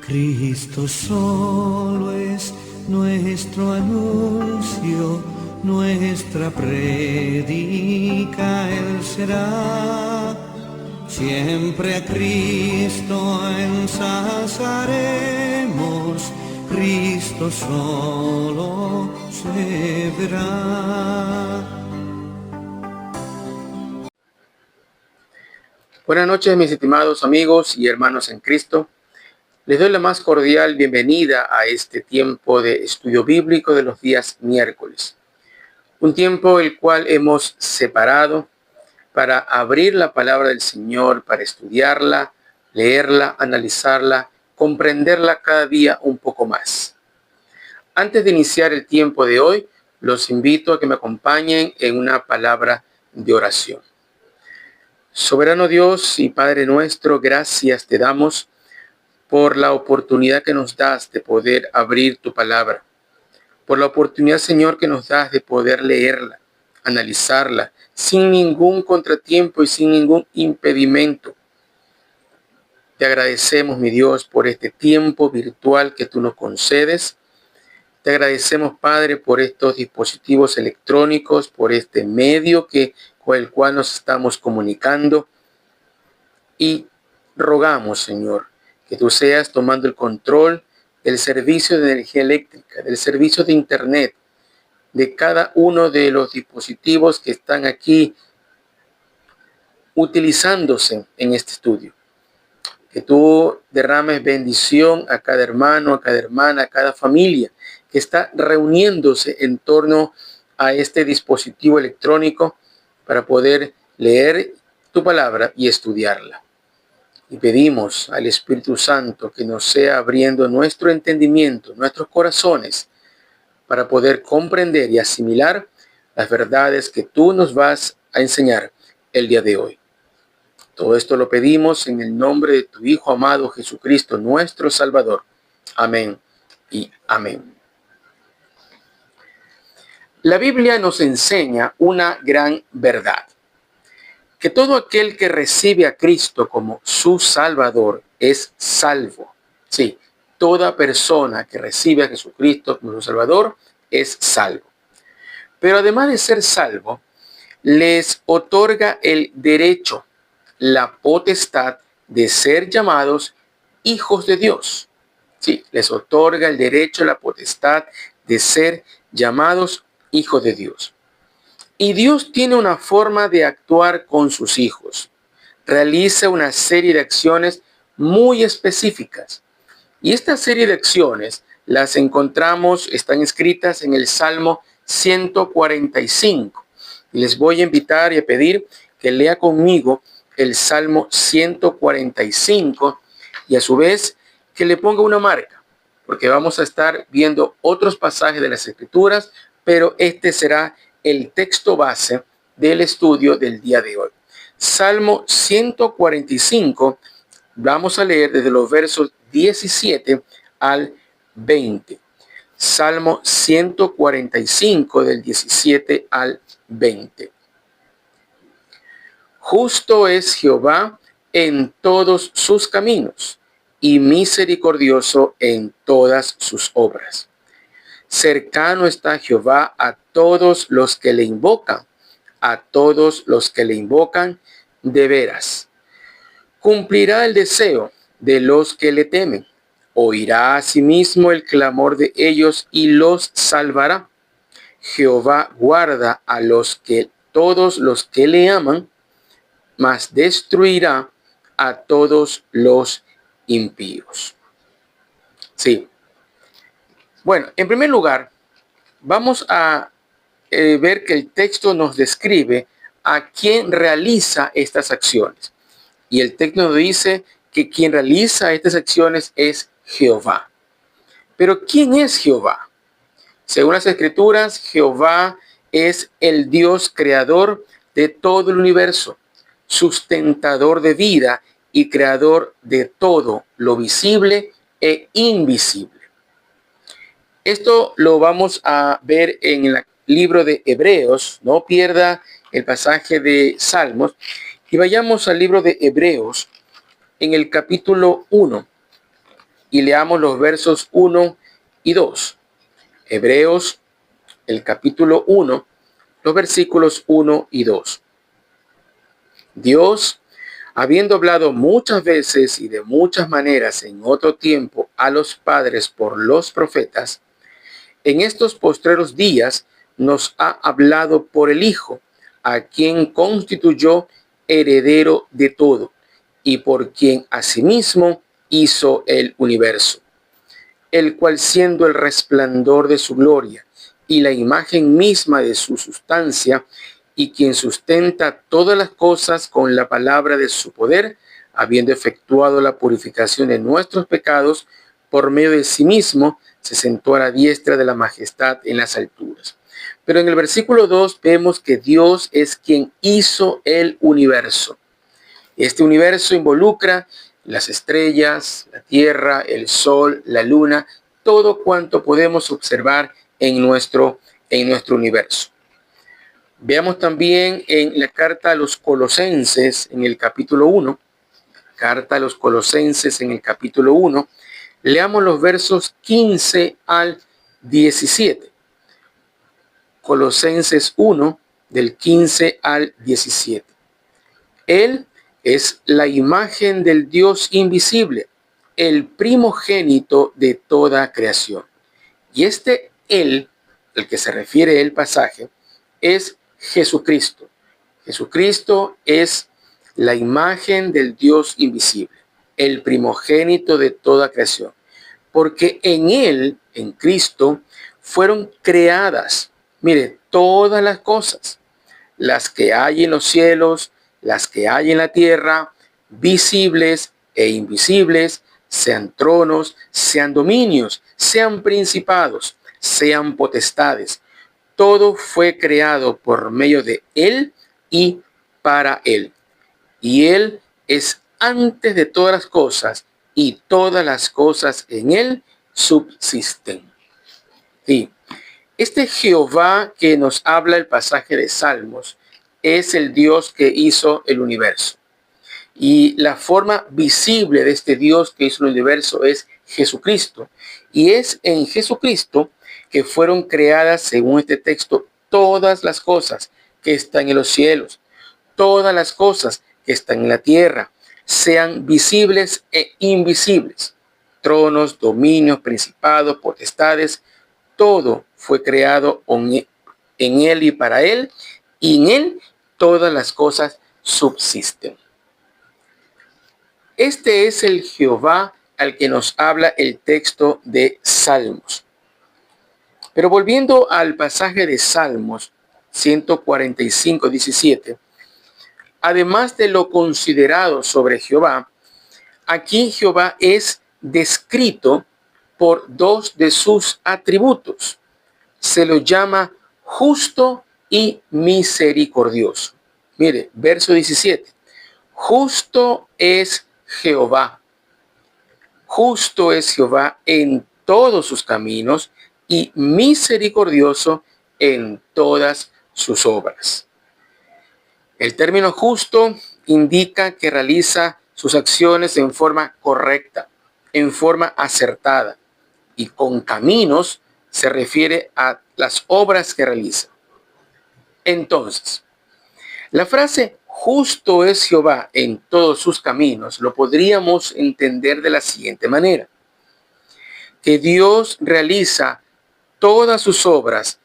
Cristo solo es nuestro anuncio, nuestra prédica Él será. Siempre a Cristo ensalzaremos, Cristo solo se verá. Buenas noches, mis estimados amigos y hermanos en Cristo. Les doy la más cordial bienvenida a este tiempo de estudio bíblico de los días miércoles. Un tiempo el cual hemos separado para abrir la palabra del Señor, para estudiarla, leerla, analizarla, comprenderla cada día un poco más. Antes de iniciar el tiempo de hoy, los invito a que me acompañen en una palabra de oración. Soberano Dios y Padre nuestro, gracias te damos por la oportunidad que nos das de poder abrir tu palabra, por la oportunidad, Señor, que nos das de poder leerla, analizarla, sin ningún contratiempo y sin ningún impedimento. Te agradecemos, mi Dios, por este tiempo virtual que tú nos concedes. Te agradecemos, Padre, por estos dispositivos electrónicos, por este medio con el cual nos estamos comunicando. Y rogamos, Señor, que tú seas tomando el control del servicio de energía eléctrica, del servicio de internet, de cada uno de los dispositivos que están aquí utilizándose en este estudio. Que tú derrames bendición a cada hermano, a cada hermana, a cada familia que está reuniéndose en torno a este dispositivo electrónico para poder leer tu palabra y estudiarla. Y pedimos al Espíritu Santo que nos sea abriendo nuestro entendimiento, nuestros corazones, para poder comprender y asimilar las verdades que tú nos vas a enseñar el día de hoy. Todo esto lo pedimos en el nombre de tu Hijo amado Jesucristo, nuestro Salvador. Amén y amén. La Biblia nos enseña una gran verdad: que todo aquel que recibe a Cristo como su Salvador es salvo. Sí, toda persona que recibe a Jesucristo como su Salvador es salvo. Pero además de ser salvo, les otorga el derecho, la potestad de ser llamados hijos de Dios. Sí, les otorga el derecho, la potestad de ser llamados hijos de Dios. Y Dios tiene una forma de actuar con sus hijos. Realiza una serie de acciones muy específicas. Y esta serie de acciones las encontramos, están escritas en el Salmo 145. Y les voy a invitar y a pedir que lea conmigo el Salmo 145 y a su vez que le ponga una marca, porque vamos a estar viendo otros pasajes de las Escrituras, pero este será el texto base del estudio del día de hoy. Salmo 145, vamos a leer desde los versos 17 al 20. Salmo 145 del 17 al 20. Justo es Jehová en todos sus caminos y misericordioso en todas sus obras. Cercano está Jehová a todos los que le invocan, a todos los que le invocan de veras. Cumplirá el deseo de los que le temen, oirá asimismo el clamor de ellos y los salvará. Jehová guarda a todos los que le aman, mas destruirá a todos los impíos. Sí. Bueno, en primer lugar, vamos a ver que el texto nos describe a quién realiza estas acciones. Y el texto nos dice que quien realiza estas acciones es Jehová. Pero ¿quién es Jehová? Según las Escrituras, Jehová es el Dios creador de todo el universo, sustentador de vida y creador de todo lo visible e invisible. Esto lo vamos a ver en el libro de Hebreos. No pierda el pasaje de Salmos y vayamos al libro de Hebreos en el capítulo 1. y leamos los versos 1 y 2. Hebreos, el capítulo 1, los versículos 1 y 2. Dios, habiendo hablado muchas veces y de muchas maneras en otro tiempo a los padres por los profetas, en estos postreros días nos ha hablado por el Hijo, a quien constituyó heredero de todo, y por quien asimismo hizo el universo, el cual siendo el resplandor de su gloria y la imagen misma de su sustancia, y quien sustenta todas las cosas con la palabra de su poder, habiendo efectuado la purificación de nuestros pecados, por medio de sí mismo, se sentó a la diestra de la majestad en las alturas. Pero en el versículo 2 vemos que Dios es quien hizo el universo. Este universo involucra las estrellas, la tierra, el sol, la luna, todo cuanto podemos observar en nuestro universo. Veamos también en la carta a los Colosenses, en el capítulo 1, carta a los Colosenses en el capítulo 1, leamos los versos 15 al 17. Colosenses 1, del 15 al 17. Él es la imagen del Dios invisible, el primogénito de toda creación. Y Él, el que se refiere el pasaje, es Jesucristo. Jesucristo es la imagen del Dios invisible, el primogénito de toda creación. Porque en Él, en Cristo, fueron creadas, mire, todas las cosas, las que hay en los cielos, las que hay en la tierra, visibles e invisibles, sean tronos, sean dominios, sean principados, sean potestades. Todo fue creado por medio de Él y para Él. Y Él es antes de todas las cosas, y todas las cosas en Él subsisten. Sí. Este Jehová que nos habla el pasaje de Salmos es el Dios que hizo el universo. Y la forma visible de este Dios que hizo el universo es Jesucristo. Y es en Jesucristo que fueron creadas, según este texto, todas las cosas que están en los cielos, todas las cosas que están en la tierra, sean visibles e invisibles, tronos, dominios, principados, potestades, todo fue creado en Él y para Él, y en Él todas las cosas subsisten. Este es el Jehová al que nos habla el texto de Salmos. Pero volviendo al pasaje de Salmos 145, 17, además de lo considerado sobre Jehová, aquí Jehová es descrito por dos de sus atributos. Se lo llama justo y misericordioso. Mire, verso 17. Justo es Jehová. Justo es Jehová en todos sus caminos y misericordioso en todas sus obras. El término justo indica que realiza sus acciones en forma correcta, en forma acertada, y con caminos se refiere a las obras que realiza. Entonces, la frase justo es Jehová en todos sus caminos lo podríamos entender de la siguiente manera: que Dios realiza todas sus obras,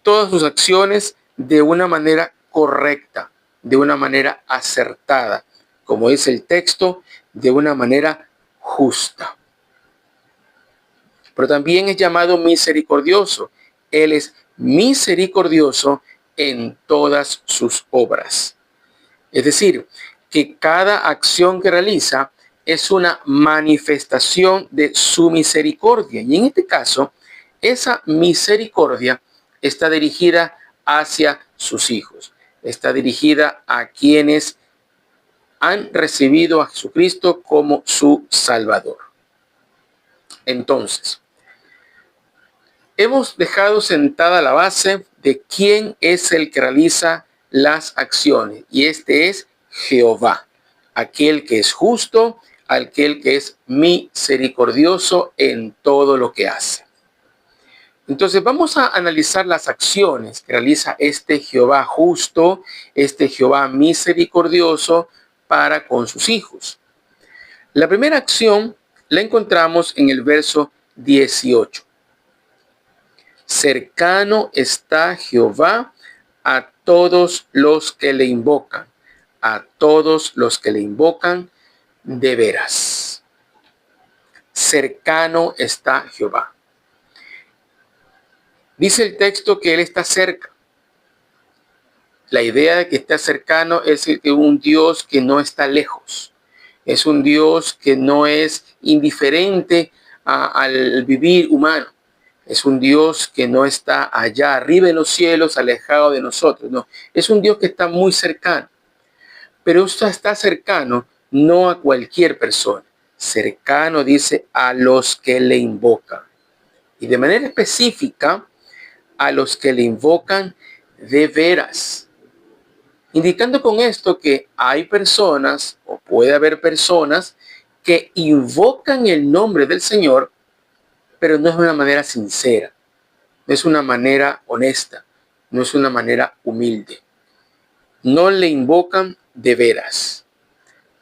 todas sus acciones de una manera correcta, de una manera acertada, como dice el texto, de una manera justa. Pero también es llamado misericordioso. Él es misericordioso en todas sus obras. Es decir, que cada acción que realiza es una manifestación de su misericordia. Y en este caso, esa misericordia está dirigida hacia sus hijos. Está dirigida a quienes han recibido a Jesucristo como su Salvador. Entonces, hemos dejado sentada la base de quién es el que realiza las acciones. Y este es Jehová, aquel que es justo, aquel que es misericordioso en todo lo que hace. Entonces vamos a analizar las acciones que realiza este Jehová justo, este Jehová misericordioso para con sus hijos. La primera acción la encontramos en el verso 18. Cercano está Jehová a todos los que le invocan, a todos los que le invocan de veras. Cercano está Jehová. Dice el texto que Él está cerca. La idea de que está cercano es un Dios que no está lejos. Es un Dios que no es indiferente al vivir humano. Es un Dios que no está allá arriba en los cielos, alejado de nosotros. No, es un Dios que está muy cercano. Pero esto está cercano no a cualquier persona. Cercano, dice, a los que le invocan. Y de manera específica, a los que le invocan de veras. Indicando con esto que hay personas, o puede haber personas, que invocan el nombre del Señor, pero no es de una manera sincera, no es una manera honesta, no es una manera humilde. No le invocan de veras.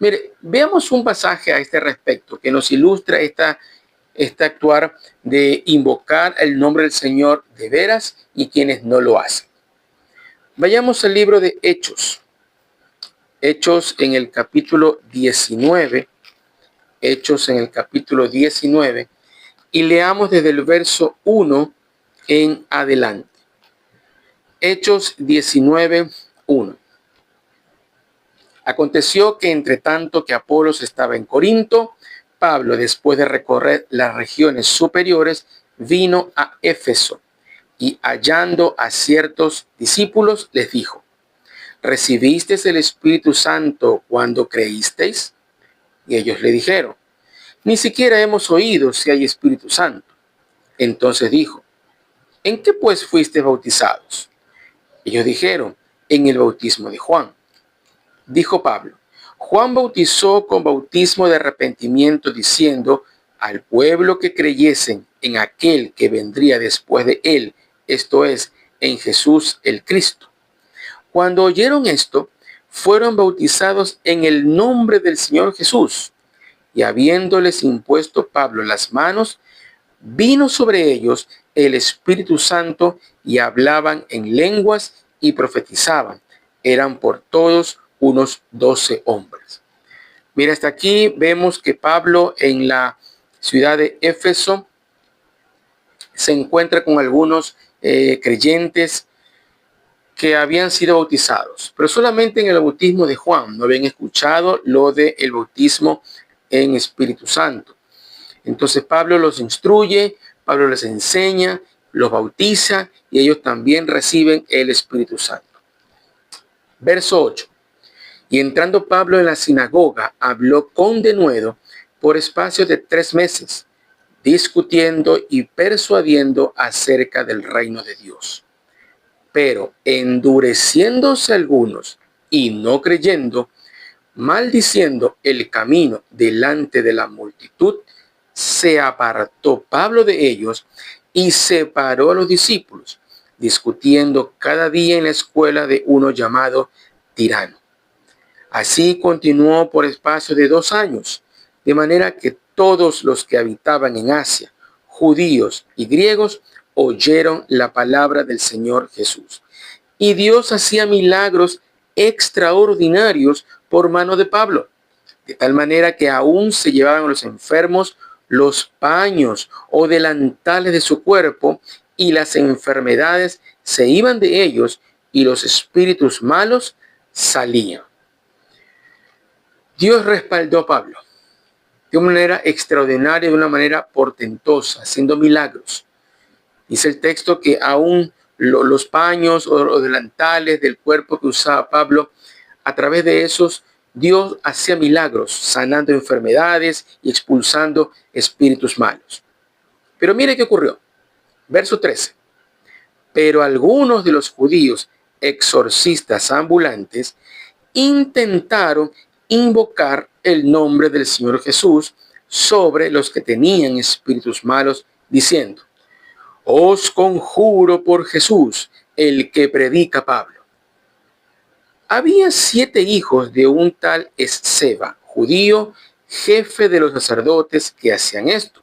Mire, veamos un pasaje a este respecto que nos ilustra este actuar de invocar el nombre del Señor de veras y quienes no lo hacen. Vayamos al libro de Hechos. Hechos en el capítulo 19. Hechos en el capítulo 19. Y leamos desde el verso 1 en adelante. Hechos 19, 1. Aconteció que entre tanto que Apolos estaba en Corinto, Pablo, después de recorrer las regiones superiores, vino a Éfeso y hallando a ciertos discípulos les dijo: ¿recibisteis el Espíritu Santo cuando creísteis? Y ellos le dijeron: ni siquiera hemos oído si hay Espíritu Santo. Entonces dijo: ¿en qué pues fuisteis bautizados? Ellos dijeron: en el bautismo de Juan. Dijo Pablo: Juan bautizó con bautismo de arrepentimiento, diciendo al pueblo que creyesen en aquel que vendría después de él, esto es, en Jesús el Cristo. Cuando oyeron esto, fueron bautizados en el nombre del Señor Jesús. Y habiéndoles impuesto Pablo las manos, vino sobre ellos el Espíritu Santo y hablaban en lenguas y profetizaban. Eran por todos unos 12 hombres. Mira, hasta aquí vemos que Pablo en la ciudad de Éfeso se encuentra con algunos creyentes que habían sido bautizados, pero solamente en el bautismo de Juan. No habían escuchado lo del bautismo en Espíritu Santo. Entonces Pablo los instruye, Pablo les enseña, los bautiza y ellos también reciben el Espíritu Santo. Verso 8. Y entrando Pablo en la sinagoga, habló con denuedo por espacio de 3 meses, discutiendo y persuadiendo acerca del reino de Dios. Pero endureciéndose algunos y no creyendo, maldiciendo el camino delante de la multitud, se apartó Pablo de ellos y separó a los discípulos, discutiendo cada día en la escuela de uno llamado Tirano. Así continuó por espacio de 2 años, de manera que todos los que habitaban en Asia, judíos y griegos, oyeron la palabra del Señor Jesús. Y Dios hacía milagros extraordinarios por mano de Pablo, de tal manera que aún se llevaban a los enfermos los paños o delantales de su cuerpo, y las enfermedades se iban de ellos, y los espíritus malos salían. Dios respaldó a Pablo de una manera extraordinaria, de una manera portentosa, haciendo milagros. Dice el texto que aún los paños o delantales del cuerpo que usaba Pablo, a través de esos, Dios hacía milagros, sanando enfermedades y expulsando espíritus malos. Pero mire qué ocurrió. Verso 13. Pero algunos de los judíos exorcistas ambulantes intentaron invocar el nombre del Señor Jesús sobre los que tenían espíritus malos, diciendo: os conjuro por Jesús, el que predica Pablo. Había 7 hijos de un tal Esceva, judío, jefe de los sacerdotes, que hacían esto.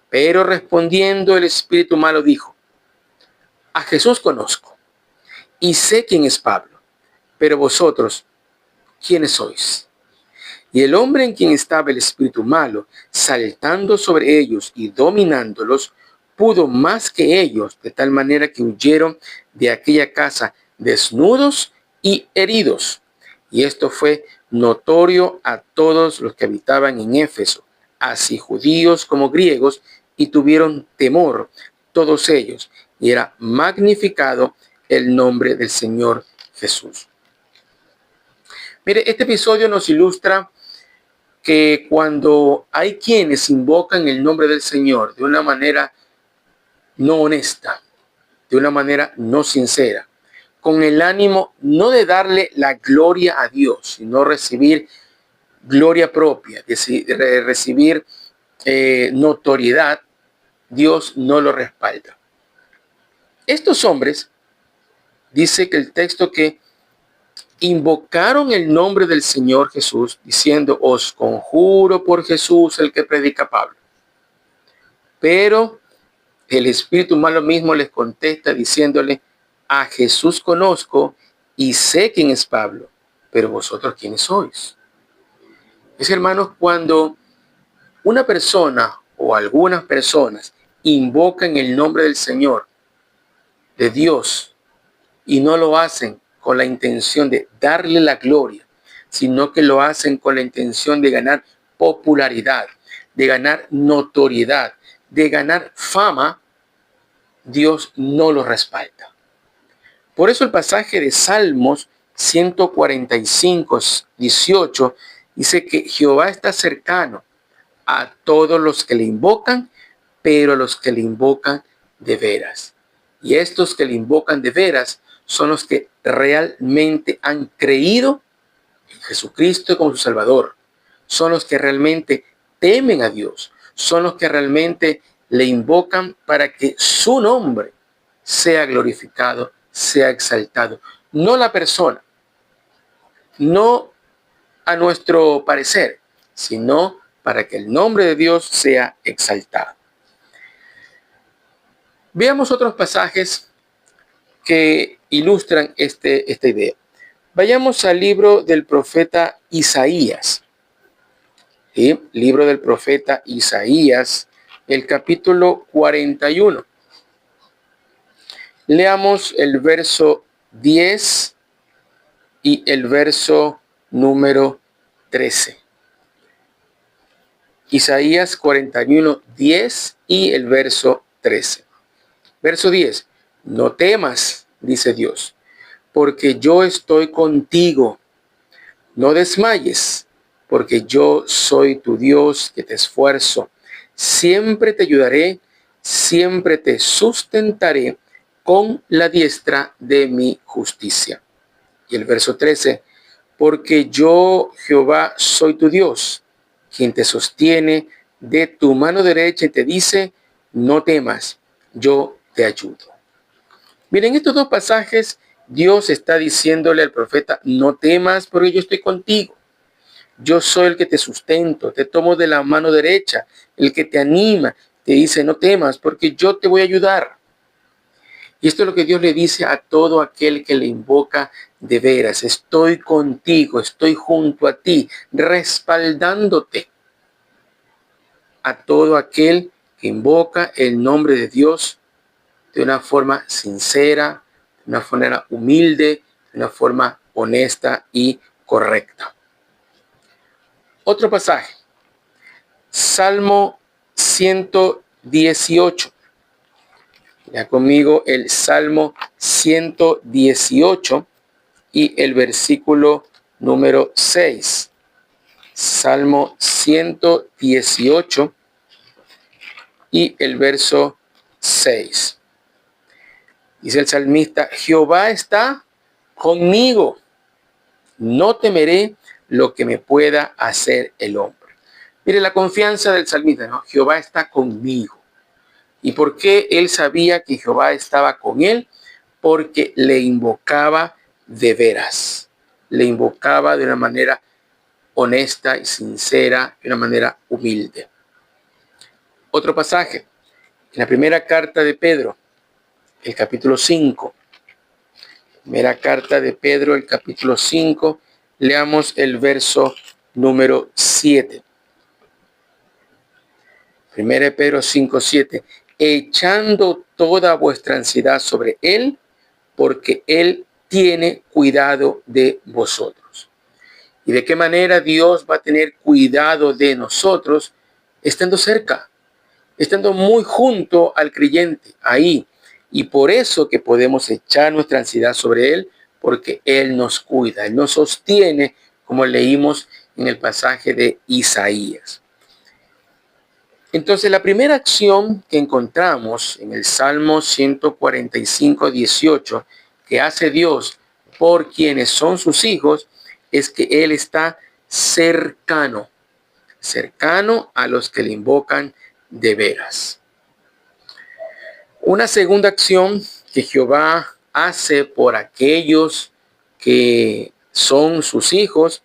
Pero respondiendo el espíritu malo dijo: a Jesús conozco y sé quién es Pablo, pero vosotros, ¿quiénes sois? Y el hombre en quien estaba el espíritu malo, saltando sobre ellos y dominándolos, pudo más que ellos, de tal manera que huyeron de aquella casa desnudos y heridos. Y esto fue notorio a todos los que habitaban en Éfeso, así judíos como griegos, y tuvieron temor todos ellos, y era magnificado el nombre del Señor Jesús. Mire, este episodio nos ilustra que cuando hay quienes invocan el nombre del Señor de una manera no honesta, de una manera no sincera, con el ánimo no de darle la gloria a Dios, sino recibir gloria propia, recibir notoriedad, Dios no lo respalda. Estos hombres, dice que el texto, que invocaron el nombre del Señor Jesús, diciendo: os conjuro por Jesús, el que predica Pablo. Pero el espíritu malo mismo les contesta diciéndole: a Jesús conozco y sé quién es Pablo, pero vosotros, ¿quiénes sois? Hermanos, cuando una persona o algunas personas invocan el nombre del Señor, de Dios, y no lo hacen con la intención de darle la gloria, sino que lo hacen con la intención de ganar popularidad, de ganar notoriedad, de ganar fama, Dios no lo respalda. Por eso el pasaje de Salmos 145, 18 dice que Jehová está cercano a todos los que le invocan, pero a los que le invocan de veras. Y estos que le invocan de veras son los que realmente han creído en Jesucristo como su Salvador. Son los que realmente temen a Dios. Son los que realmente le invocan para que su nombre sea glorificado, sea exaltado. No la persona, no a nuestro parecer, sino para que el nombre de Dios sea exaltado. Veamos otros pasajes que ilustran esta idea. Vayamos al libro del profeta Isaías. ¿Sí? Libro del profeta Isaías, el capítulo 41. Leamos el verso 10 y el verso número 13. Isaías 41, 10 y el verso 13. Verso 10. No temas, dice Dios, porque yo estoy contigo. No desmayes, porque yo soy tu Dios, que te esfuerzo. Siempre te ayudaré, siempre te sustentaré con la diestra de mi justicia. Y el verso 13. Porque yo, Jehová, soy tu Dios, quien te sostiene de tu mano derecha y te dice: no temas, yo te ayudo. Miren, estos dos pasajes, Dios está diciéndole al profeta: no temas, porque yo estoy contigo. Yo soy el que te sustento, te tomo de la mano derecha, el que te anima, te dice: no temas, porque yo te voy a ayudar. Y esto es lo que Dios le dice a todo aquel que le invoca de veras: estoy contigo, estoy junto a ti, respaldándote. A todo aquel que invoca el nombre de Dios de una forma sincera, de una forma humilde, de una forma honesta y correcta. Otro pasaje, Salmo 118. Ya conmigo el Salmo 118 y el versículo número 6. Salmo 118 y el verso 6. Dice el salmista: Jehová está conmigo, no temeré lo que me pueda hacer el hombre. Mire la confianza del salmista, ¿no? Jehová está conmigo. ¿Y por qué él sabía que Jehová estaba con él? Porque le invocaba de veras. Le invocaba de una manera honesta y sincera, de una manera humilde. Otro pasaje, en la primera carta de Pedro, el capítulo 5. Primera carta de Pedro, el capítulo 5, leamos el verso número 7. Primera de Pedro 5, 7. Echando toda vuestra ansiedad sobre él, porque él tiene cuidado de vosotros. ¿Y de qué manera Dios va a tener cuidado de nosotros? Estando cerca, estando muy junto al creyente, ahí. Y por eso que podemos echar nuestra ansiedad sobre él, porque él nos cuida, él nos sostiene, como leímos en el pasaje de Isaías. Entonces, la primera acción que encontramos en el Salmo 145, 18, que hace Dios por quienes son sus hijos, es que Él está cercano a los que le invocan de veras. Una segunda acción que Jehová hace por aquellos que son sus hijos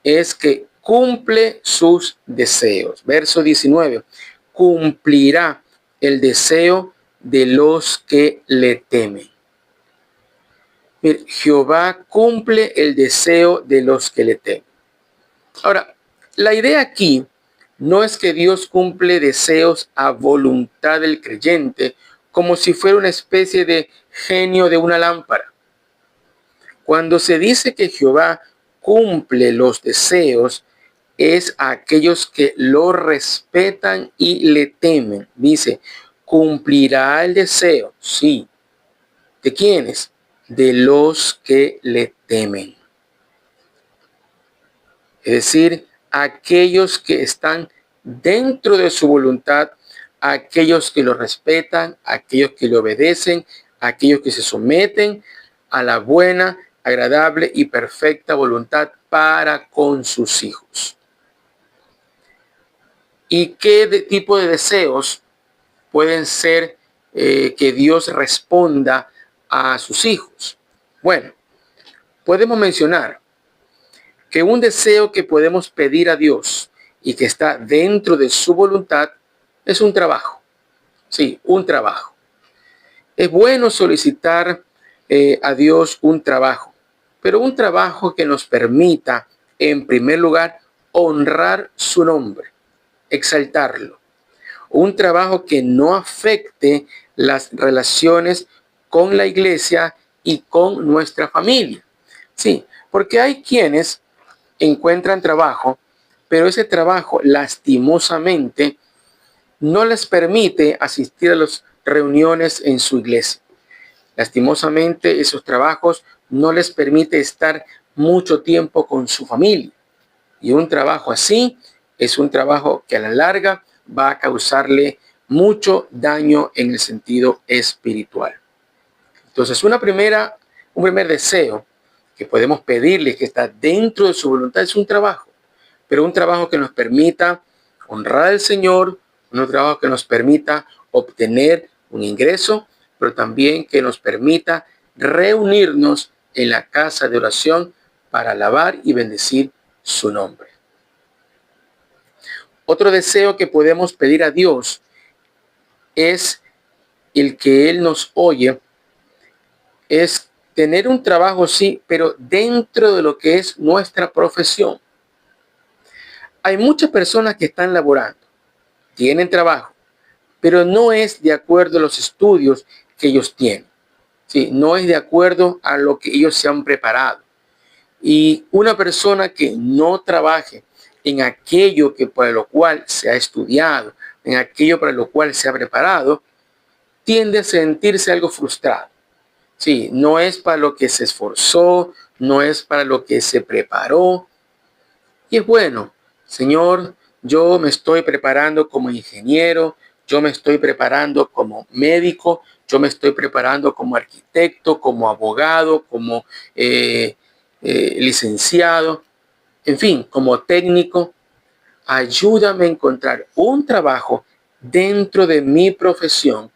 es que cumple sus deseos. Verso 19. Cumplirá el deseo de los que le temen. Mire, Jehová cumple el deseo de los que le temen. Ahora, la idea aquí no es que Dios cumple deseos a voluntad del creyente, como si fuera una especie de genio de una lámpara. Cuando se dice que Jehová cumple los deseos, es a aquellos que lo respetan y le temen. Dice, cumplirá el deseo, sí. ¿De quiénes? De los que le temen. Es decir, aquellos que están dentro de su voluntad, aquellos que lo respetan, aquellos que le obedecen, aquellos que se someten a la buena, agradable y perfecta voluntad para con sus hijos. ¿Y qué tipo de deseos pueden ser que Dios responda a sus hijos? Bueno, podemos mencionar que un deseo que podemos pedir a Dios y que está dentro de su voluntad es un trabajo. Sí, un trabajo. Es bueno solicitar a Dios un trabajo, pero un trabajo que nos permita, en primer lugar, honrar su nombre, exaltarlo. Un trabajo que no afecte las relaciones con la iglesia y con nuestra familia. Sí, porque hay quienes encuentran trabajo, pero ese trabajo lastimosamente no les permite asistir a las reuniones en su iglesia. Lastimosamente esos trabajos no les permite estar mucho tiempo con su familia. Y un trabajo así es un trabajo que a la larga va a causarle mucho daño en el sentido espiritual. Entonces, un primer deseo que podemos pedirle, que está dentro de su voluntad, es un trabajo, pero un trabajo que nos permita honrar al Señor, un trabajo que nos permita obtener un ingreso, pero también que nos permita reunirnos en la casa de oración para alabar y bendecir su nombre. Otro deseo que podemos pedir a Dios es el que Él nos oye, es tener un trabajo, sí, pero dentro de lo que es nuestra profesión. Hay muchas personas que están laborando, tienen trabajo, pero no es de acuerdo a los estudios que ellos tienen. Sí, no es de acuerdo a lo que ellos se han preparado. Y una persona que no trabaje en aquello que para lo cual se ha estudiado, en aquello para lo cual se ha preparado, tiende a sentirse algo frustrado. Sí, no es para lo que se esforzó, no es para lo que se preparó. Y es bueno, Señor, yo me estoy preparando como ingeniero, yo me estoy preparando como médico, yo me estoy preparando como arquitecto, como abogado, como licenciado. en fin, como técnico, ayúdame a encontrar un trabajo dentro de mi profesión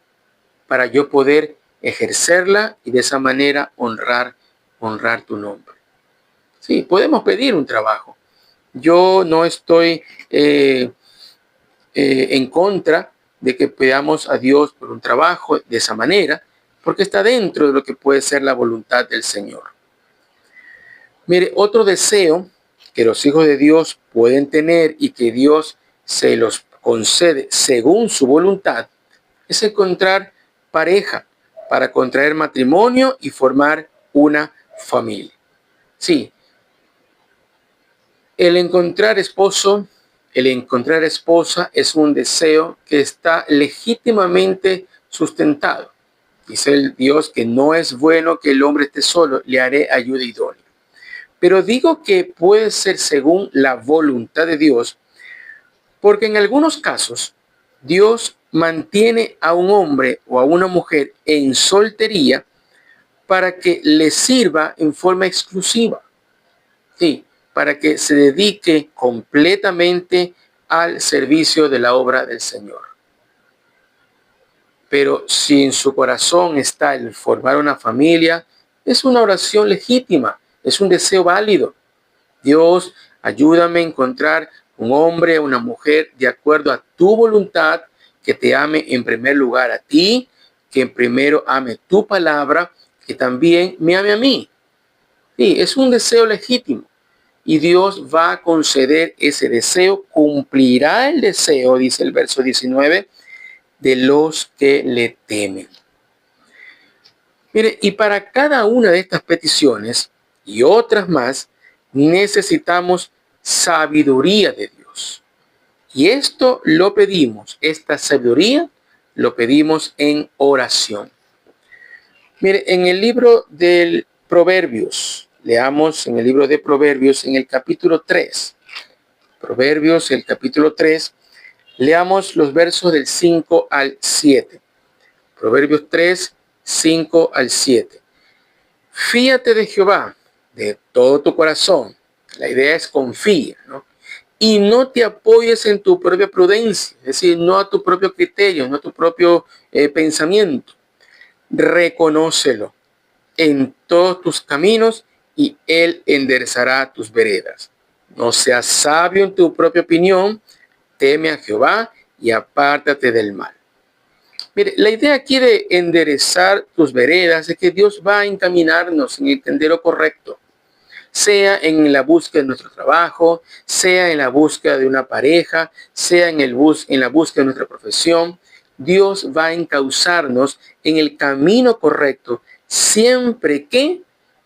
para yo poder ejercerla y de esa manera honrar tu nombre. Sí, podemos pedir un trabajo. Yo no estoy en contra de que pedamos a Dios por un trabajo de esa manera, porque está dentro de lo que puede ser la voluntad del Señor. Mire, otro deseo que los hijos de Dios pueden tener y que Dios se los concede según su voluntad es encontrar pareja para contraer matrimonio y formar una familia. Sí, el encontrar esposo, el encontrar esposa es un deseo que está legítimamente sustentado. Dice el Dios que no es bueno que el hombre esté solo, le haré ayuda idónea. Pero digo que puede ser según la voluntad de Dios, porque en algunos casos Dios mantiene a un hombre o a una mujer en soltería para que le sirva en forma exclusiva. Sí, para que se dedique completamente al servicio de la obra del Señor. Pero si en su corazón está el formar una familia, es una oración legítima, es un deseo válido. Dios, ayúdame a encontrar un hombre o una mujer de acuerdo a tu voluntad, que te ame en primer lugar a ti, que primero ame tu palabra, que también me ame a mí. Sí, es un deseo legítimo. Y Dios va a conceder ese deseo, cumplirá el deseo, dice el verso 19, de los que le temen. Mire, y para cada una de estas peticiones y otras más, necesitamos sabiduría de Dios. Y esto lo pedimos, esta sabiduría lo pedimos en oración. Mire, en el libro del Proverbios, leamos en el libro de Proverbios, en el capítulo 3. Proverbios, el capítulo 3, leamos los versos del 5 al 7. Proverbios 3, 5 al 7. Fíate de Jehová de todo tu corazón. La idea es confía, ¿no? Y no te apoyes en tu propia prudencia, es decir, no a tu propio criterio, no a tu propio pensamiento. Reconócelo en todos tus caminos y Él enderezará tus veredas. No seas sabio en tu propia opinión, teme a Jehová y apártate del mal. Mire, la idea aquí de enderezar tus veredas es que Dios va a encaminarnos en el sendero correcto, sea en la búsqueda de nuestro trabajo, sea en la búsqueda de una pareja, sea en la búsqueda de nuestra profesión. Dios va a encauzarnos en el camino correcto siempre que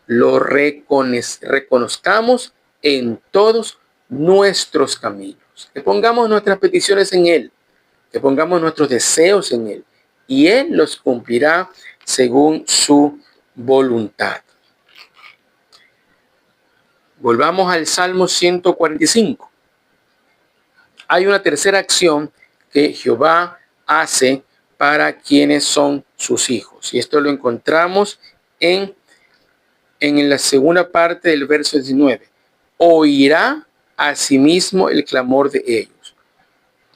lo reconozcamos en todos nuestros caminos. Que pongamos nuestras peticiones en Él, que pongamos nuestros deseos en Él, y Él los cumplirá según su voluntad. Volvamos al Salmo 145. Hay una tercera acción que Jehová hace para quienes son sus hijos. Y esto lo encontramos en la segunda parte del verso 19. Oirá a sí mismo el clamor de ellos.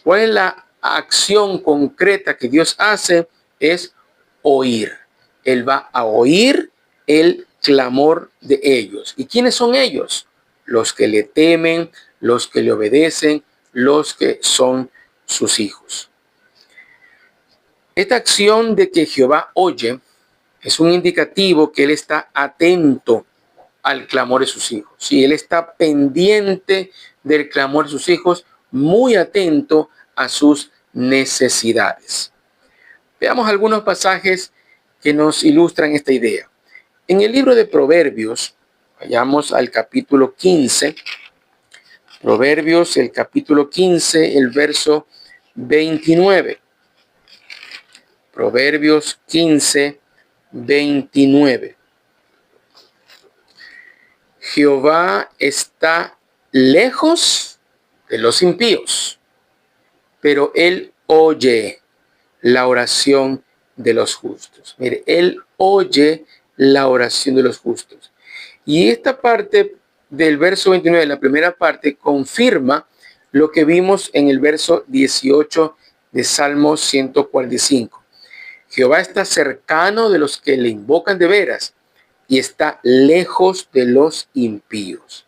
¿Cuál es la acción concreta que Dios hace? Es oír. Él va a oír el clamor de ellos. ¿Y quiénes son ellos? Los que le temen, los que le obedecen, los que son sus hijos. Esta acción de que Jehová oye es un indicativo que Él está atento al clamor de sus hijos. Sí, Él está pendiente del clamor de sus hijos, muy atento a sus necesidades. Veamos algunos pasajes que nos ilustran esta idea. En el libro de Proverbios, vayamos al capítulo 15. Proverbios, el capítulo 15, el verso 29. Proverbios 15, 29. Jehová está lejos de los impíos, pero Él oye la oración de los justos. Mire, Él oye la oración de los justos. Y esta parte del verso 29 de la primera parte confirma lo que vimos en el verso 18 de Salmo 145. Jehová está cercano de los que le invocan de veras y está lejos de los impíos.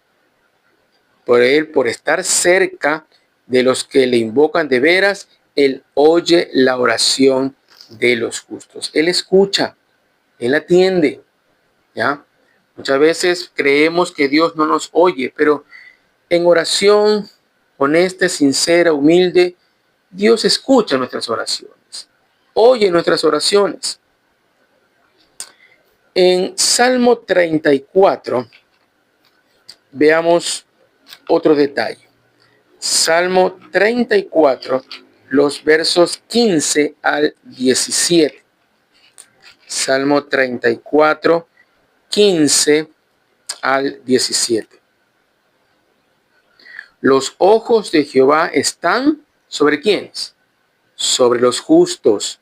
Por estar cerca de los que le invocan de veras, él oye la oración de los justos. Él escucha, él atiende, ¿ya? Muchas veces creemos que Dios no nos oye, pero en oración honesta, sincera, humilde, Dios escucha nuestras oraciones, oye nuestras oraciones. En Salmo 34, veamos otro detalle. Salmo 34, los versos 15 al 17. Salmo 34, 15 al 17. Los ojos de Jehová están ¿sobre quiénes? Sobre los justos,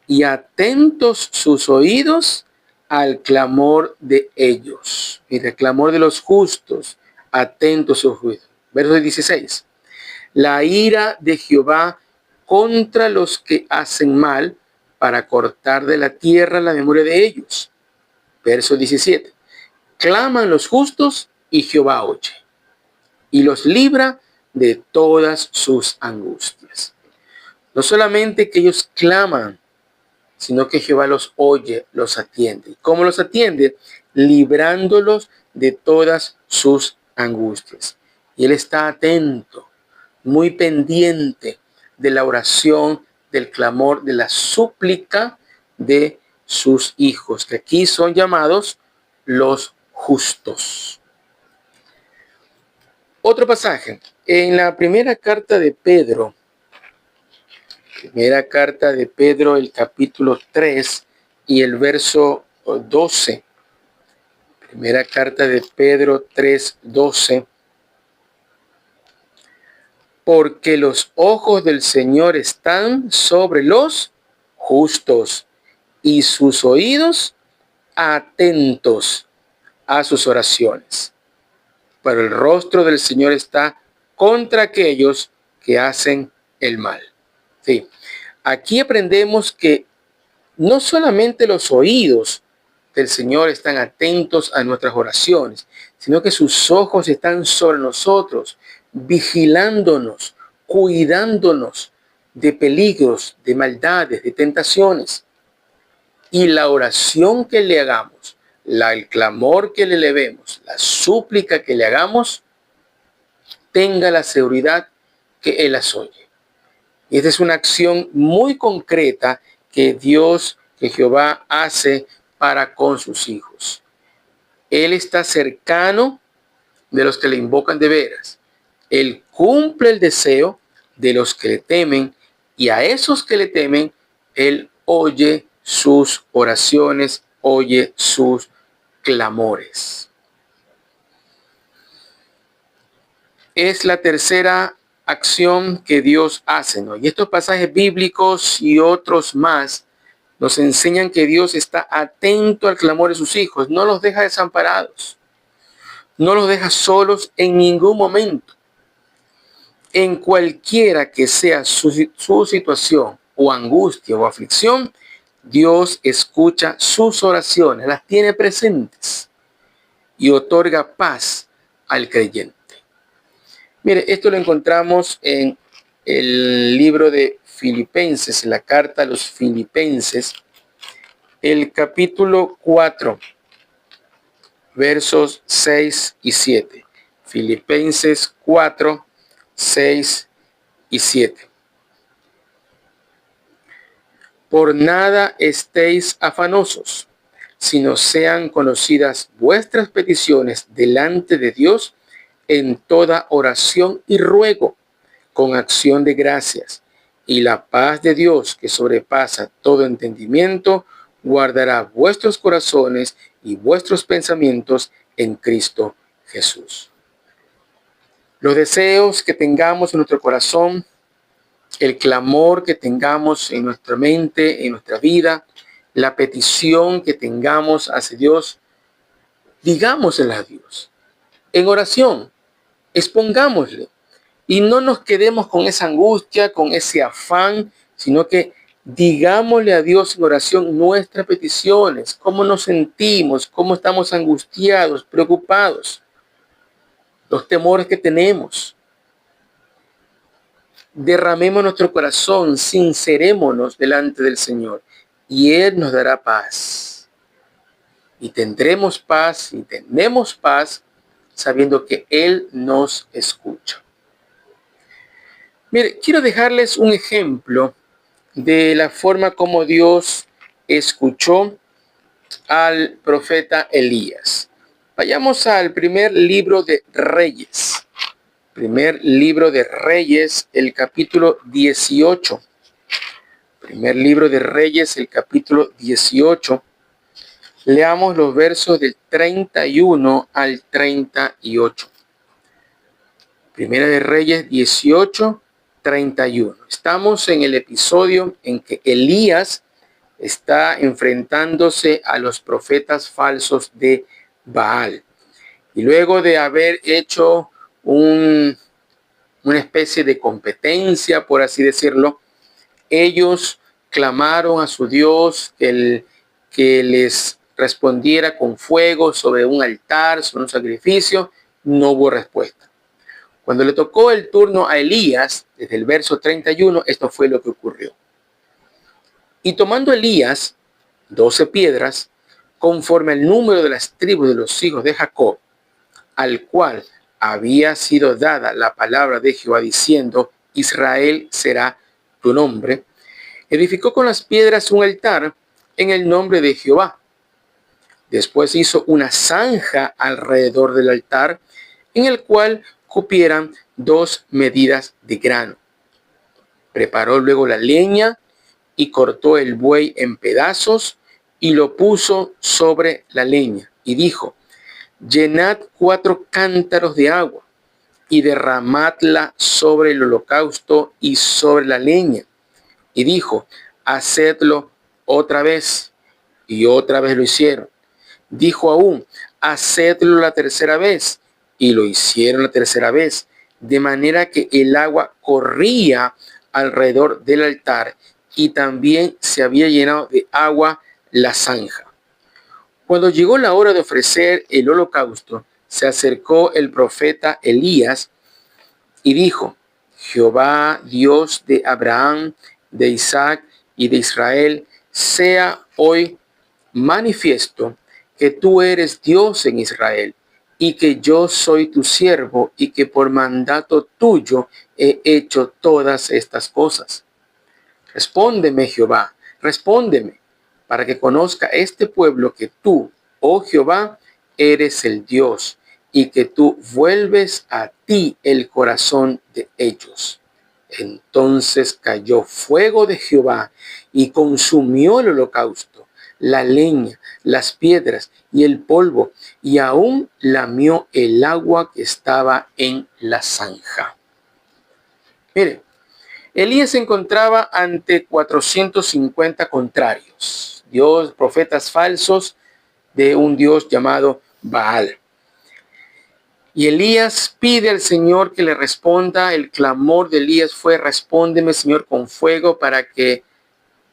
y atentos sus oídos al clamor de ellos. Mira, el clamor de los justos, atentos sus oídos. Verso 16. La ira de Jehová contra los que hacen mal, para cortar de la tierra la memoria de ellos. Verso 17. Claman los justos y Jehová oye, y los libra de todas sus angustias. No solamente que ellos claman, sino que Jehová los oye, los atiende. ¿Cómo los atiende? Librándolos de todas sus angustias. Y Él está atento, muy pendiente de la oración, del clamor, de la súplica de sus hijos, que aquí son llamados los justos. Otro pasaje, en la primera carta de Pedro, el capítulo 3 y el verso 12. Primera carta de Pedro 3, 12. Porque los ojos del Señor están sobre los justos y sus oídos atentos a sus oraciones. Pero el rostro del Señor está contra aquellos que hacen el mal. Sí. Aquí aprendemos que no solamente los oídos del Señor están atentos a nuestras oraciones, sino que sus ojos están sobre nosotros, vigilándonos, cuidándonos de peligros, de maldades, de tentaciones. Y la oración que le hagamos, el clamor que le elevemos, la súplica que le hagamos, tenga la seguridad que Él las oye. Y esta es una acción muy concreta que Jehová hace para con sus hijos. Él está cercano de los que le invocan de veras. Él cumple el deseo de los que le temen, y a esos que le temen, Él oye sus oraciones, oye sus clamores. Es la tercera acción que Dios hace, ¿no? Y estos pasajes bíblicos y otros más nos enseñan que Dios está atento al clamor de sus hijos, no los deja desamparados, no los deja solos en ningún momento. En cualquiera que sea su situación o angustia o aflicción, Dios escucha sus oraciones, las tiene presentes y otorga paz al creyente. Mire, esto lo encontramos en el libro de Filipenses, la carta a los Filipenses, el capítulo 4, versos 6 y 7. Filipenses 4, 6 y 7. Por nada estéis afanosos, sino sean conocidas vuestras peticiones delante de Dios en toda oración y ruego, con acción de gracias. Y la paz de Dios, que sobrepasa todo entendimiento, guardará vuestros corazones y vuestros pensamientos en Cristo Jesús. Los deseos que tengamos en nuestro corazón, el clamor que tengamos en nuestra mente, en nuestra vida, la petición que tengamos hacia Dios, digámosela a Dios. en oración. Expongámosle y no nos quedemos con esa angustia, con ese afán, sino que digámosle a Dios en oración nuestras peticiones, cómo nos sentimos, cómo estamos angustiados, preocupados, los temores que tenemos. Derramemos nuestro corazón, sincerémonos delante del Señor y Él nos dará paz. Y tendremos paz y tenemos paz sabiendo que Él nos escucha. Mire, quiero dejarles un ejemplo de la forma como Dios escuchó al profeta Elías. Vayamos al primer libro de Reyes. Primer libro de Reyes, el capítulo 18. Primer libro de Reyes, el capítulo 18. Leamos los versos del 31 al 38. Primera de Reyes 18, 31. Estamos en el episodio en que Elías está enfrentándose a los profetas falsos de Baal. Y luego de haber hecho una especie de competencia, por así decirlo, ellos clamaron a su Dios que les respondiera con fuego sobre un altar, sobre un sacrificio. No hubo respuesta. Cuando le tocó el turno a Elías, desde el verso 31, esto fue lo que ocurrió. Y tomando Elías 12 piedras, conforme al número de las tribus de los hijos de Jacob, al cual había sido dada la palabra de Jehová diciendo, Israel será tu nombre, edificó con las piedras un altar en el nombre de Jehová. Después hizo una zanja alrededor del altar, en el cual cupieran 2 medidas de grano. Preparó luego la leña y cortó el buey en pedazos y lo puso sobre la leña. Y dijo, llenad 4 cántaros de agua y derramadla sobre el holocausto y sobre la leña. Y dijo, hacedlo otra vez. Y otra vez lo hicieron. Dijo aún, hacedlo la tercera vez. Y lo hicieron la tercera vez, de manera que el agua corría alrededor del altar y también se había llenado de agua la zanja. Cuando llegó la hora de ofrecer el holocausto, se acercó el profeta Elías y dijo, Jehová, Dios de Abraham, de Isaac y de Israel, sea hoy manifiesto que tú eres Dios en Israel y que yo soy tu siervo y que por mandato tuyo he hecho todas estas cosas. Respóndeme, Jehová, respóndeme, para que conozca este pueblo que tú, oh Jehová, eres el Dios y que tú vuelves a ti el corazón de ellos. Entonces cayó fuego de Jehová y consumió el holocausto, la leña, las piedras y el polvo, y aún lamió el agua que estaba en la zanja. Mire, Elías se encontraba ante 450 contrarios, profetas falsos de un Dios llamado Baal. Y Elías pide al Señor que le responda. El clamor de Elías fue, respóndeme, Señor, con fuego para que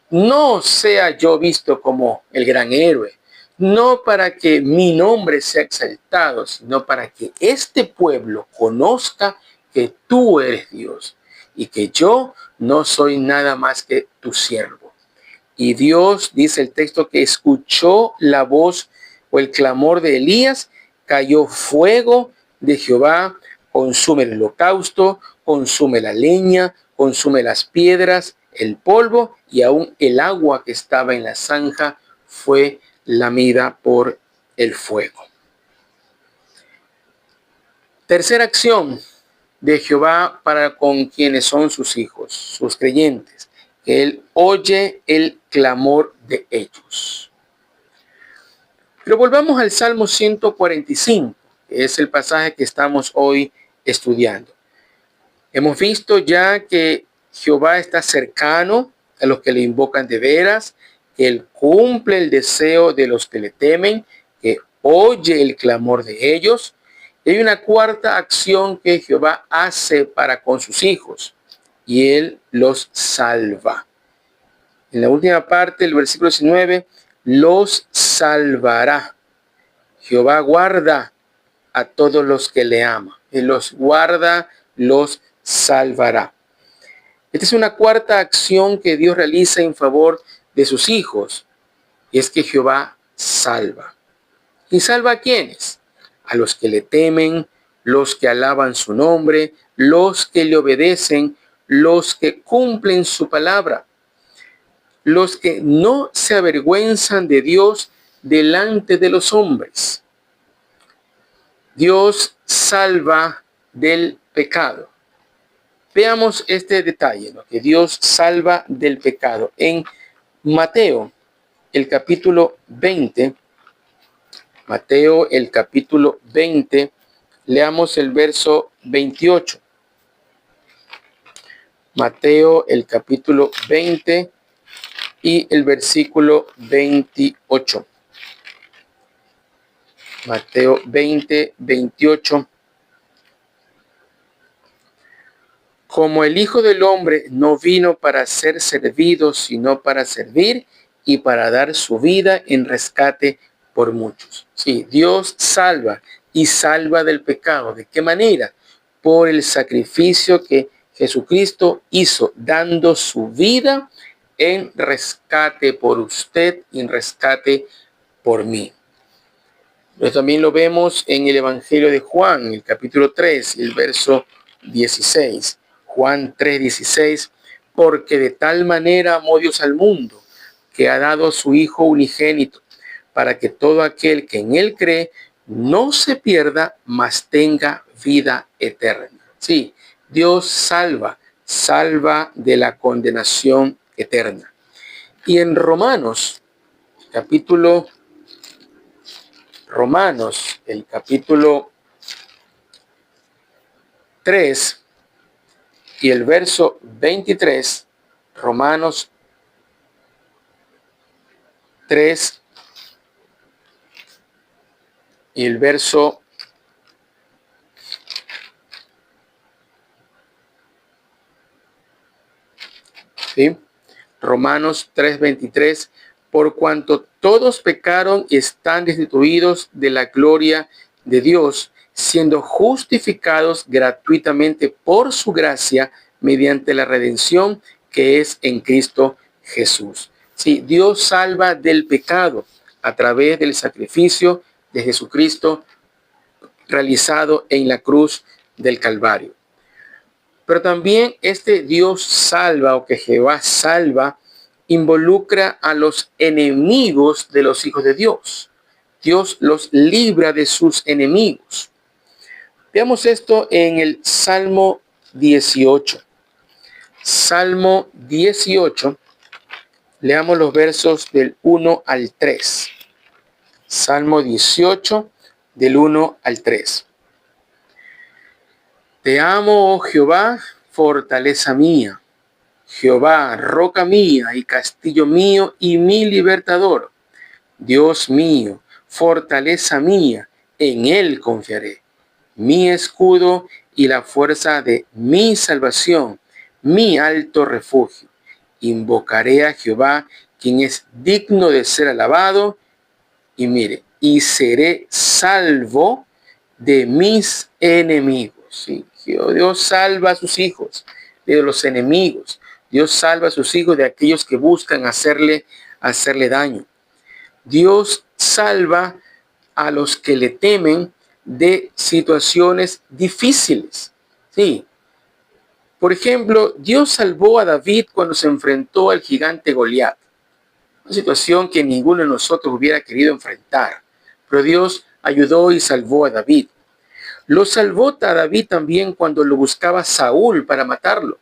no sea yo visto como el gran héroe, no para que mi nombre sea exaltado, sino para que este pueblo conozca que tú eres Dios y que yo no soy nada más que tu siervo. Y Dios, dice el texto, que escuchó la voz o el clamor de Elías, cayó fuego de Jehová, consume el holocausto, consume la leña, consume las piedras, el polvo, y aún el agua que estaba en la zanja fue lamida por el fuego. Tercera acción de Jehová para con quienes son sus hijos, sus creyentes, que Él oye el clamor de ellos. Pero volvamos al Salmo 145, que es el pasaje que estamos hoy estudiando. Hemos visto ya que Jehová está cercano a los que le invocan de veras, que Él cumple el deseo de los que le temen, que oye el clamor de ellos. Hay una cuarta acción que Jehová hace para con sus hijos, y Él los salva. En la última parte del versículo 19, los salvará. Jehová guarda a todos los que le aman. Él los guarda, los salvará. Esta es una cuarta acción que Dios realiza en favor de sus hijos, y es que Jehová salva. ¿Y salva a quiénes? A los que le temen, los que alaban su nombre, los que le obedecen, los que cumplen su palabra, los que no se avergüenzan de Dios delante de los hombres. Dios salva del pecado. Veamos este detalle, ¿no? Que Dios salva del pecado. En Mateo, el capítulo 20, Mateo, el capítulo 20, leamos el verso 28. Mateo, el capítulo 20 y el versículo 28. Mateo 20, 28. Como el Hijo del Hombre no vino para ser servido, sino para servir y para dar su vida en rescate por muchos. Sí, Dios salva y salva del pecado. ¿De qué manera? Por el sacrificio que Jesucristo hizo, dando su vida en rescate por usted y en rescate por mí. Pero también lo vemos en el Evangelio de Juan, el capítulo 3, el verso 16. Juan 3, 16. Porque de tal manera amó Dios al mundo, que ha dado a su Hijo unigénito, para que todo aquel que en él cree no se pierda, mas tenga vida eterna. Sí, Dios salva de la condenación eterna. Y en Romanos, el capítulo 3 y el verso 23, Romanos 3 y el verso 23. Romanos 3:23, por cuanto todos pecaron y están destituidos de la gloria de Dios, siendo justificados gratuitamente por su gracia mediante la redención que es en Cristo Jesús. Sí, Dios salva del pecado a través del sacrificio de Jesucristo realizado en la cruz del Calvario. Pero también este Dios salva, o que Jehová salva, involucra a los enemigos de los hijos de Dios. Dios los libra de sus enemigos. Veamos esto en el Salmo 18. Salmo 18, leamos los versos del 1 al 3. Salmo 18, del 1 al 3. Te amo, oh Jehová, fortaleza mía. Jehová, roca mía y castillo mío y mi libertador. Dios mío, fortaleza mía, en él confiaré. Mi escudo y la fuerza de mi salvación, mi alto refugio. Invocaré a Jehová, quien es digno de ser alabado. Y mire, y seré salvo de mis enemigos. Sí, Dios salva a sus hijos de los enemigos. Dios salva a sus hijos de aquellos que buscan hacerle daño. Dios salva a los que le temen de situaciones difíciles. Sí. Por ejemplo, Dios salvó a David cuando se enfrentó al gigante Goliat. Una situación que ninguno de nosotros hubiera querido enfrentar. Pero Dios ayudó y salvó a David. Lo salvó a David también cuando lo buscaba Saúl para matarlo.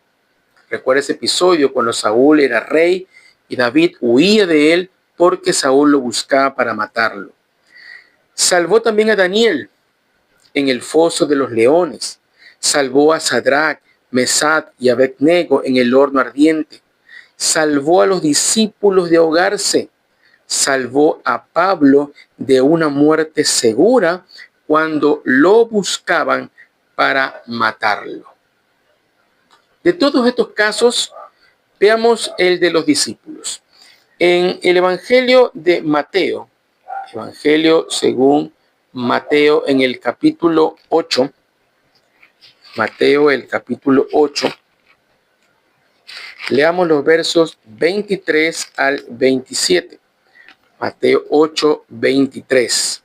Recuerda ese episodio cuando Saúl era rey y David huía de él porque Saúl lo buscaba para matarlo. Salvó también a Daniel en el foso de los leones. Salvó a Sadrach, Mesach y Abednego en el horno ardiente. Salvó a los discípulos de ahogarse. Salvó a Pablo de una muerte segura cuando lo buscaban para matarlo. De todos estos casos, veamos el de los discípulos. En el Evangelio de Mateo, Evangelio según Mateo en el capítulo 8, Mateo el capítulo 8, leamos los versos 23 al 27. Mateo 8, 23.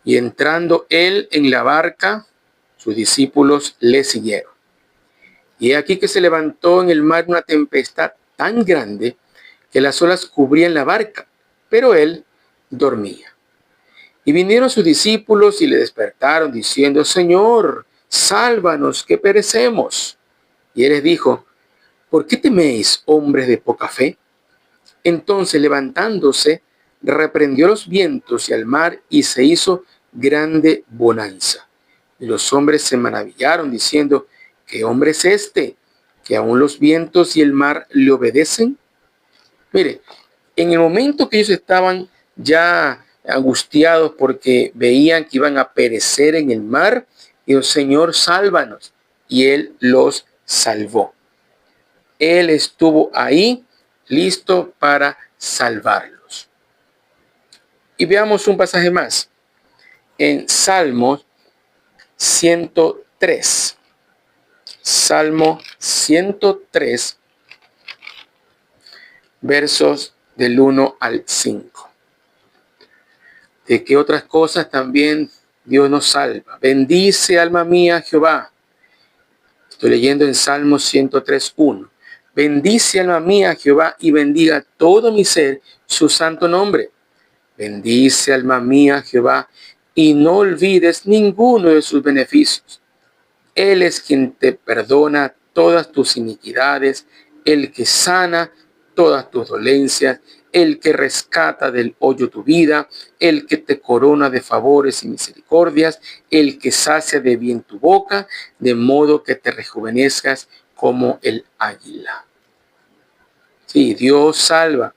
Y entrando él en la barca, sus discípulos le siguieron. Y he aquí que se levantó en el mar una tempestad tan grande que las olas cubrían la barca, pero él dormía. Y vinieron sus discípulos y le despertaron diciendo: Señor, sálvanos, que perecemos. Y él les dijo: ¿por qué teméis, hombres de poca fe? Entonces, levantándose, reprendió los vientos y al mar, y se hizo grande bonanza. Y los hombres se maravillaron, diciendo: ¿qué hombre es este, que aún los vientos y el mar le obedecen? Mire, en el momento que ellos estaban ya angustiados porque veían que iban a perecer en el mar, dijo: Señor, sálvanos. Y él los salvó. Él estuvo ahí, listo para salvarlos. Y veamos un pasaje más. En Salmo 103. Salmo 103, versos del 1 al 5. ¿De qué otras cosas también Dios nos salva? Bendice, alma mía, Jehová. Estoy leyendo en Salmo 103, 1. Bendice, alma mía, Jehová, y bendiga todo mi ser su santo nombre. Bendice, alma mía, Jehová, y no olvides ninguno de sus beneficios. Él es quien te perdona todas tus iniquidades, el que sana todas tus dolencias, el que rescata del hoyo tu vida, el que te corona de favores y misericordias, el que sacia de bien tu boca, de modo que te rejuvenezcas como el águila. Sí, Dios salva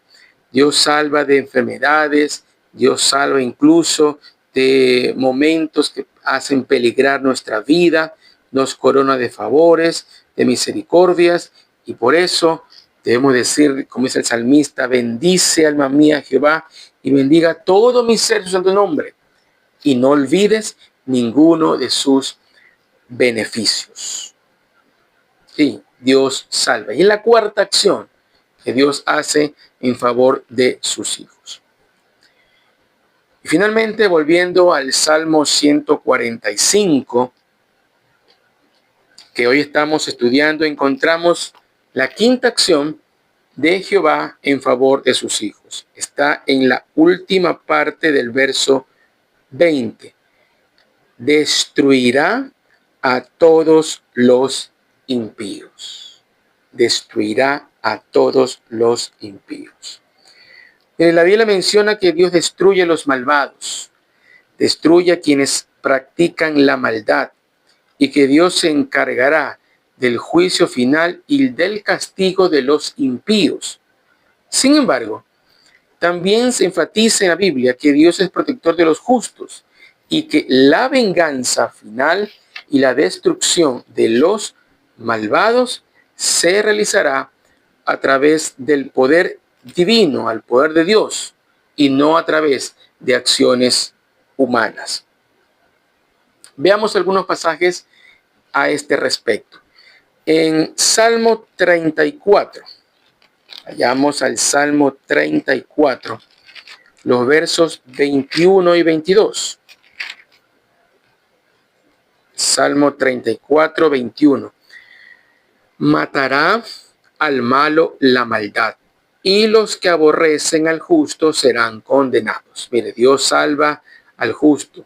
de enfermedades, Dios salva incluso de momentos que hacen peligrar nuestra vida, nos corona de favores, de misericordias, y por eso debemos decir, como dice el salmista: bendice, alma mía, Jehová, y bendiga todo mi ser su santo nombre, y no olvides ninguno de sus beneficios. Sí, Dios salva. Y es la cuarta acción que Dios hace en favor de sus hijos. Y finalmente, volviendo al Salmo 145, que hoy estamos estudiando, encontramos la quinta acción de Jehová en favor de sus hijos. Está en la última parte del verso 20. Destruirá a todos los impíos. Destruirá a todos los impíos. La Biblia menciona que Dios destruye a los malvados, destruye a quienes practican la maldad, y que Dios se encargará del juicio final y del castigo de los impíos. Sin embargo, también se enfatiza en la Biblia que Dios es protector de los justos y que la venganza final y la destrucción de los malvados se realizará a través del poder divino, al poder de Dios, y no a través de acciones humanas. Veamos algunos pasajes a este respecto. En Salmo 34, vayamos al Salmo 34, los versos 21 y 22. Salmo 34, 21. Matará al malo la maldad, y los que aborrecen al justo serán condenados. Mire, Dios salva al justo.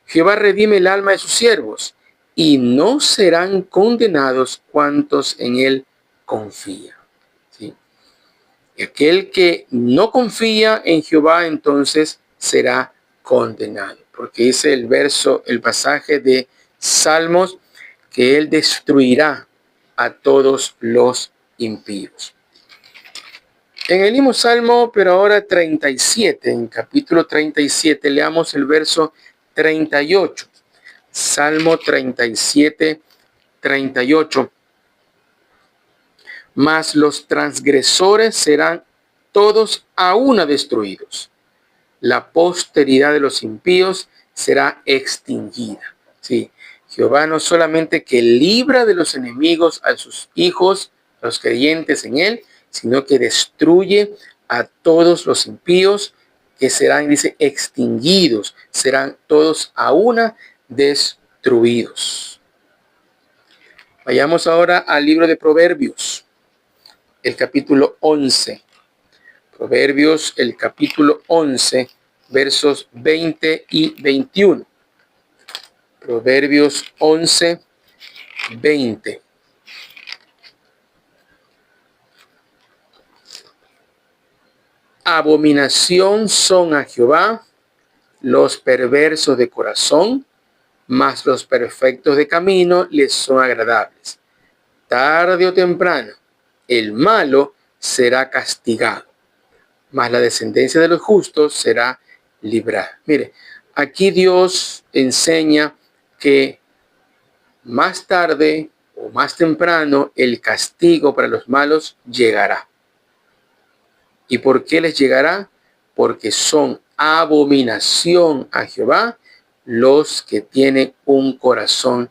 Jehová redime el alma de sus siervos, y no serán condenados cuantos en él confían. ¿Sí? Y aquel que no confía en Jehová, entonces será condenado. Porque dice el pasaje de Salmos, que él destruirá a todos los impíos. En el mismo Salmo, pero ahora 37, en capítulo 37, leamos el verso 38. Salmo 37, 38. Mas los transgresores serán todos a una destruidos. La posteridad de los impíos será extinguida. Sí, Jehová no solamente que libra de los enemigos a sus hijos, a los creyentes en él, sino que destruye a todos los impíos que serán, dice, extinguidos, serán todos a una destruidos. Vayamos ahora al libro de Proverbios, el capítulo 11. Proverbios, el capítulo 11, versos 20 y 21. Proverbios 11, 20. Abominación son a Jehová los perversos de corazón, mas los perfectos de camino les son agradables. Tarde o temprano, el malo será castigado, mas la descendencia de los justos será librada. Mire, aquí Dios enseña que más tarde o más temprano el castigo para los malos llegará. ¿Y por qué les llegará? Porque son abominación a Jehová los que tienen un corazón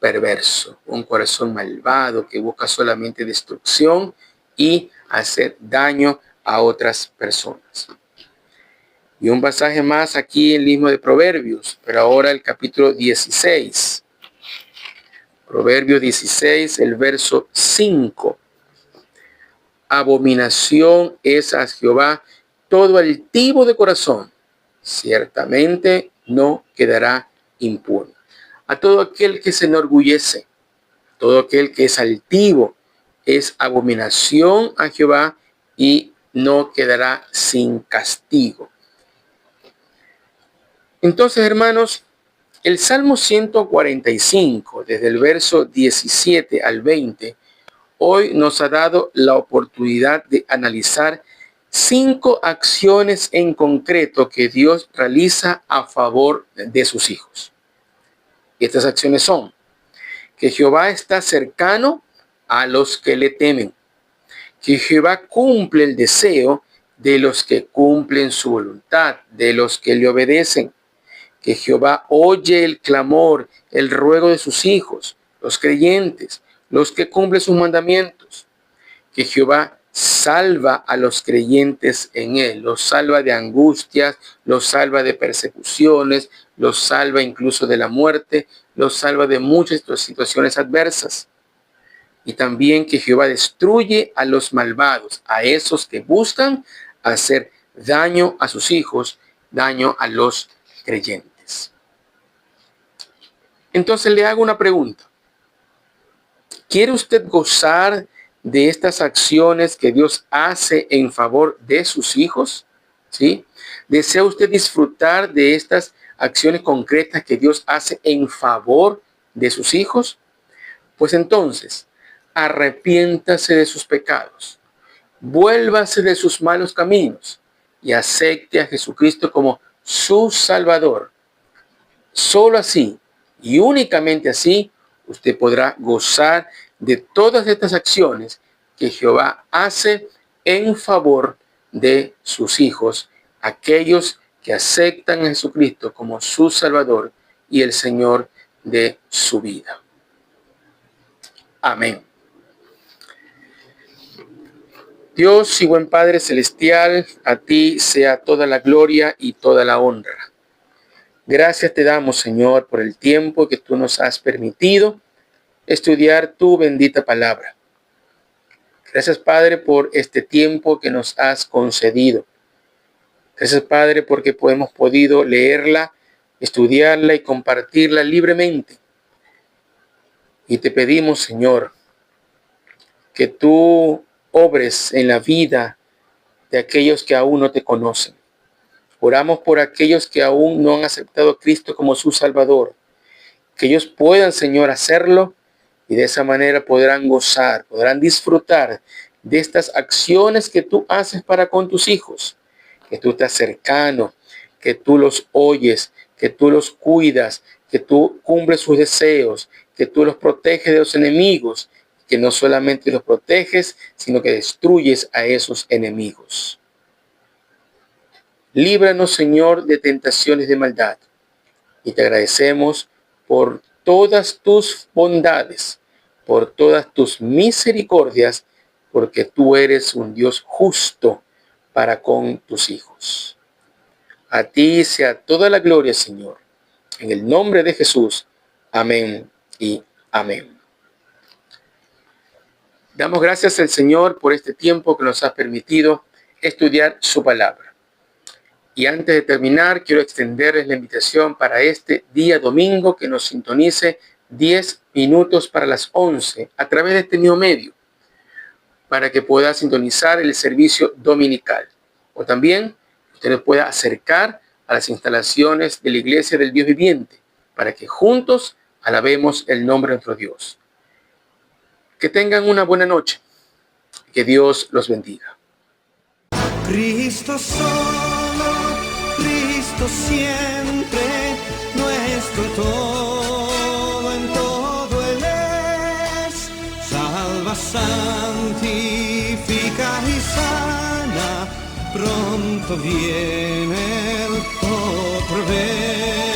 perverso, un corazón malvado que busca solamente destrucción y hacer daño a otras personas. Y un pasaje más aquí en el mismo de Proverbios, pero ahora el capítulo 16. Proverbios 16, el verso 5. Abominación es a Jehová todo altivo de corazón, ciertamente no quedará impune. A todo aquel que se enorgullece, todo aquel que es altivo, es abominación a Jehová y no quedará sin castigo. Entonces, hermanos, el Salmo 145, desde el verso 17 al 20, hoy nos ha dado la oportunidad de analizar 5 acciones en concreto que Dios realiza a favor de sus hijos. Y estas acciones son que Jehová está cercano a los que le temen, que Jehová cumple el deseo de los que cumplen su voluntad, de los que le obedecen, que Jehová oye el clamor, el ruego de sus hijos, los creyentes, los que cumplen sus mandamientos, que Jehová salva a los creyentes en él, los salva de angustias, los salva de persecuciones, los salva incluso de la muerte, los salva de muchas situaciones adversas. Y también que Jehová destruye a los malvados, a esos que buscan hacer daño a sus hijos, daño a los creyentes. Entonces le hago una pregunta. ¿Quiere usted gozar de estas acciones que Dios hace en favor de sus hijos? ¿Sí? ¿Desea usted disfrutar de estas acciones concretas que Dios hace en favor de sus hijos? Pues entonces, arrepiéntase de sus pecados, vuélvase de sus malos caminos y acepte a Jesucristo como su Salvador. Solo así y únicamente así usted podrá gozar de todas estas acciones que Jehová hace en favor de sus hijos, aquellos que aceptan a Jesucristo como su Salvador y el Señor de su vida. Amén. Dios y buen Padre Celestial, a ti sea toda la gloria y toda la honra. Gracias te damos, Señor, por el tiempo que tú nos has permitido estudiar tu bendita palabra. Gracias, Padre, por este tiempo que nos has concedido. Gracias, Padre, porque hemos podido leerla, estudiarla y compartirla libremente. Y te pedimos, Señor, que tú obres en la vida de aquellos que aún no te conocen. Oramos por aquellos que aún no han aceptado a Cristo como su Salvador. Que ellos puedan, Señor, hacerlo y de esa manera podrán gozar, podrán disfrutar de estas acciones que tú haces para con tus hijos. Que tú estás cercano, que tú los oyes, que tú los cuidas, que tú cumples sus deseos, que tú los proteges de los enemigos, que no solamente los proteges, sino que destruyes a esos enemigos. Líbranos, Señor, de tentaciones de maldad, y te agradecemos por todas tus bondades, por todas tus misericordias, porque tú eres un Dios justo para con tus hijos. A ti sea toda la gloria, Señor. En el nombre de Jesús. Amén y amén. Damos gracias al Señor por este tiempo que nos ha permitido estudiar su palabra. Y antes de terminar, quiero extenderles la invitación para este día domingo que nos sintonice 10 minutos para las 11 a través de este mismo medio, para que pueda sintonizar el servicio dominical. O también usted pueda acercar a las instalaciones de la Iglesia del Dios Viviente, para que juntos alabemos el nombre de nuestro Dios. Que tengan una buena noche. Que Dios los bendiga. Cristo solo, Cristo siempre, nuestro todo en todo Él es. Salva, santifica y sana, pronto viene Él otra vez.